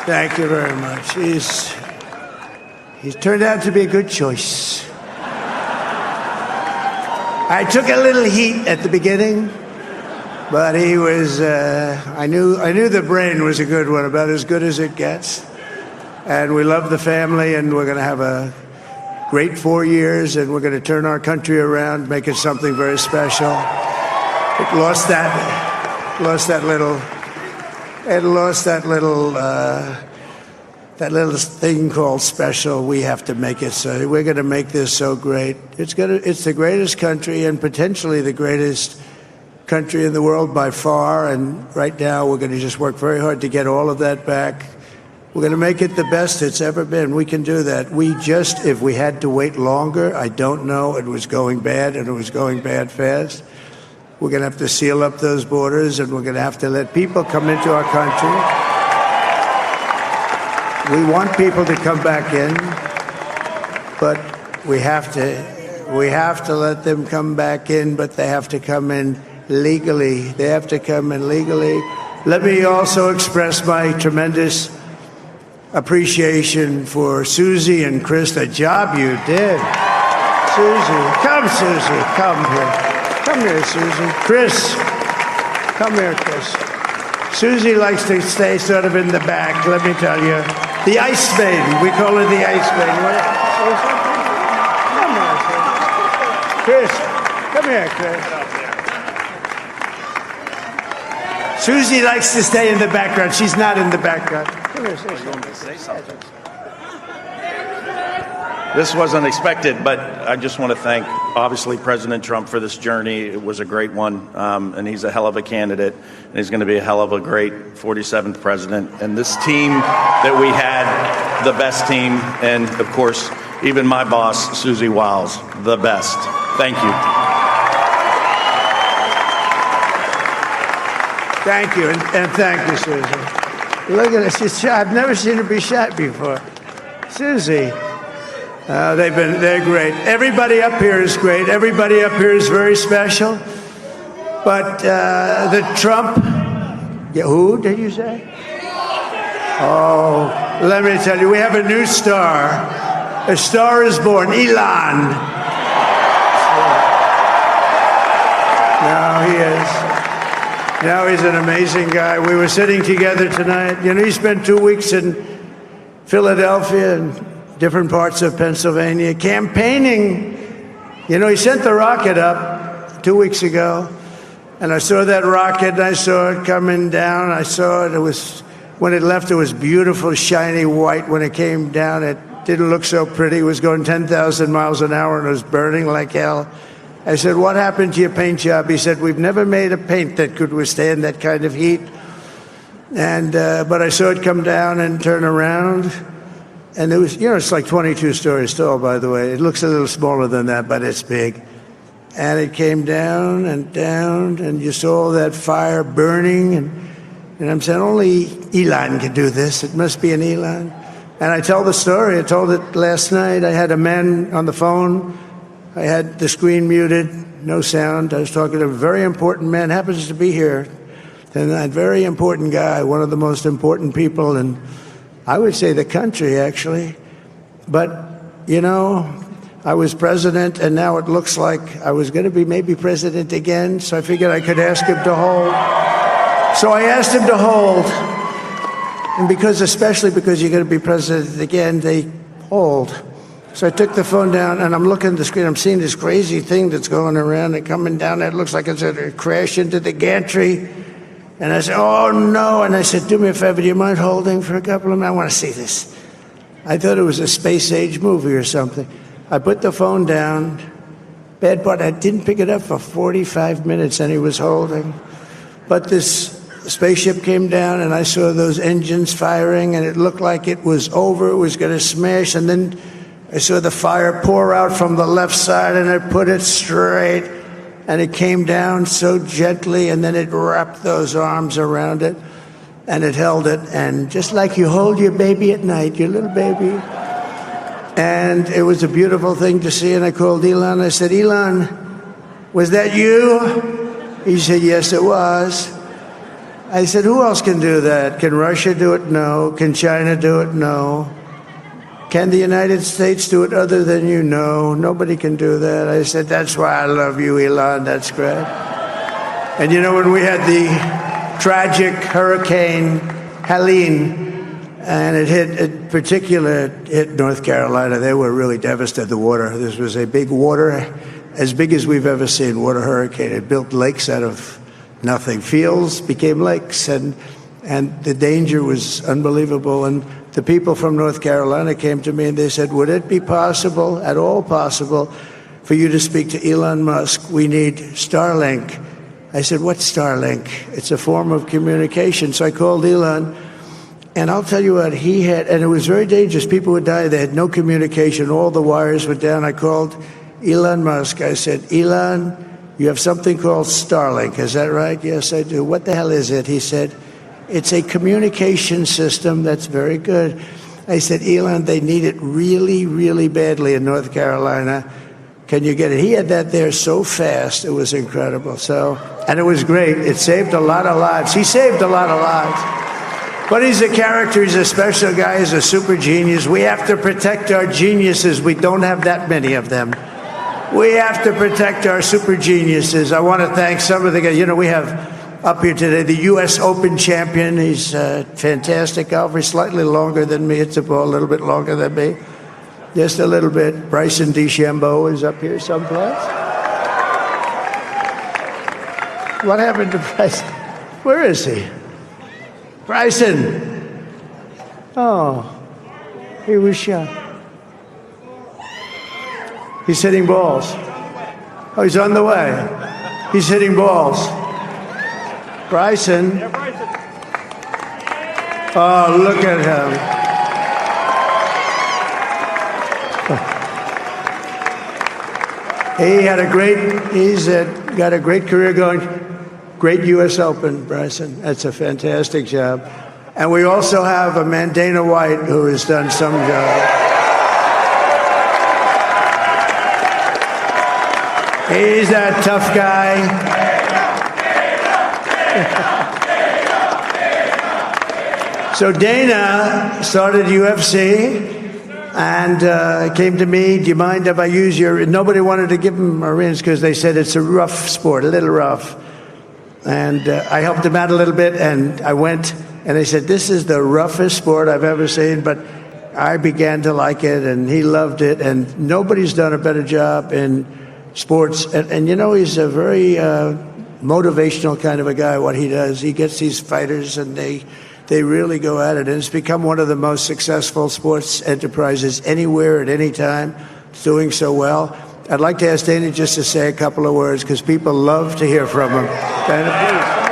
Thank you very much. He's turned out to be a good choice. I took a little heat at the beginning, but he was, I knew the brain was a good one, about as good as it gets. And we love the family, and we're going to have a great 4 years, and we're going to turn our country around, make it something very special. It lost that little thing called special. We have to make it so. We're going to make this so great. It's the greatest country, and potentially the greatest country in the world by far. And right now, we're going to just work very hard to get all of that back. We're going to make it the best it's ever been. We can do that. If we had to wait longer, I don't know. It was going bad, and it was going bad fast. We're going to have to seal up those borders, and we're going to have to let people come into our country. We want people to come back in, but we have to let them come back in, but they have to come in legally. They have to come in legally. Let me also express my tremendous appreciation for Susie and Chris, the job you did. Susie, come here. Come here, Susie. Chris, come here, Chris. Susie likes to stay sort of in the back, let me tell you. The Ice Maiden, we call her the Ice Maiden. Come here, Chris. Come here, Chris. Susie likes to stay in the background. She's not in the background. Come here, say something. This wasn't expected, but I just want to thank, obviously, President Trump for this journey. It was a great one, and he's a hell of a candidate, and he's going to be a hell of a great 47th president. And this team that we had, the best team, and, of course, even my boss, Susie Wiles, the best. Thank you. Thank you, and thank you, Susie. Look at this. She's shy. I've never seen her be shy before. Susie. They're great. Everybody up here is great. Everybody up here is very special. But the Trump, who did you say? Oh, let me tell you, we have a new star. A star is born, Elon. Now he is. Now he's an amazing guy. We were sitting together tonight. You know, he spent 2 weeks in Philadelphia and different parts of Pennsylvania, campaigning. You know, he sent the rocket up 2 weeks ago, and I saw that rocket, and I saw it coming down. I saw it. When it left, it was beautiful, shiny white. When it came down, it didn't look so pretty. It was going 10,000 miles an hour, and it was burning like hell. I said, what happened to your paint job? He said, we've never made a paint that could withstand that kind of heat. And but I saw it come down and turn around. And it was, you know, it's like 22 stories tall, by the way. It looks a little smaller than that, but it's big. And it came down, and you saw that fire burning. And I'm saying, only Elon could do this. It must be an Elon. And I tell the story. I told it last night. I had a man on the phone. I had the screen muted, no sound. I was talking to a very important man, happens to be here. And that very important guy, one of the most important people in, I would say, the country, actually. But, you know, I was president, and now it looks like I was going to be maybe president again, so I figured I could ask him to hold. So I asked him to hold. And especially because you're going to be president again, they hold. So I took the phone down, and I'm looking at the screen. I'm seeing this crazy thing that's going around and coming down. It looks like it's going to crash into the gantry. And I said, oh, no. And I said, do me a favor, do you mind holding for a couple of minutes? I want to see this. I thought it was a space-age movie or something. I put the phone down. Bad part, I didn't pick it up for 45 minutes, and he was holding. But this spaceship came down, and I saw those engines firing, and it looked like it was over. It was going to smash. And then I saw the fire pour out from the left side, and I put it straight. And it came down so gently, and then it wrapped those arms around it, and it held it. And just like you hold your baby at night, your little baby. And it was a beautiful thing to see. And I called Elon. I said, Elon, was that you? He said, yes, it was. I said, who else can do that? Can Russia do it? No. Can China do it? No. Can the United States do it other than you? No. Nobody can do that. I said, that's why I love you, Elon. That's great. And you know, when we had the tragic Hurricane Helene, and it hit North Carolina, they were really devastated, the water. This was a big water, as big as we've ever seen, water hurricane. It built lakes out of nothing. Fields became lakes, and the danger was unbelievable. And the people from North Carolina came to me and they said, would it be possible, at all possible, for you to speak to Elon Musk? We need Starlink. I said, what's Starlink? It's a form of communication. So I called Elon, and I'll tell you what, he had, and it was very dangerous. People would die. They had no communication. All the wires were down. I called Elon Musk. I said, Elon, you have something called Starlink. Is that right? Yes, I do. What the hell is it? He said, it's a communication system that's very good. I said, Elon, they need it really, really badly in North Carolina. Can you get it? He had that there so fast. It was incredible. And it was great. It saved a lot of lives. He saved a lot of lives. But he's a character. He's a special guy. He's a super genius. We have to protect our geniuses. We don't have that many of them. We have to protect our super geniuses. I want to thank some of the guys. You know, we have up here today the U.S. Open champion. He's a fantastic golfer. He's slightly longer than me. It's a ball a little bit longer than me. Just a little bit. Bryson DeChambeau is up here someplace. What happened to Bryson? Where is he? Bryson. Oh, he was shot. He's hitting balls. Oh, he's on the way. He's hitting balls. Bryson. Oh, look at him. He's got a great career going. Great U.S. Open, Bryson. That's a fantastic job. And we also have a man, Dana White, who has done some job. He's that tough guy. So Dana started UFC and came to me, do you mind if I use your... Nobody wanted to give him a rinse because they said it's a rough sport, a little rough. And I helped him out a little bit, and I went, and they said, this is the roughest sport I've ever seen, but I began to like it, and he loved it, and nobody's done a better job in sports. And you know, he's a very motivational kind of a guy, what he does. He gets these fighters, and they really go at it, and it's become one of the most successful sports enterprises anywhere at any time. It's doing so well. I'd like to ask Dana just to say a couple of words because people love to hear from him. Dana, please.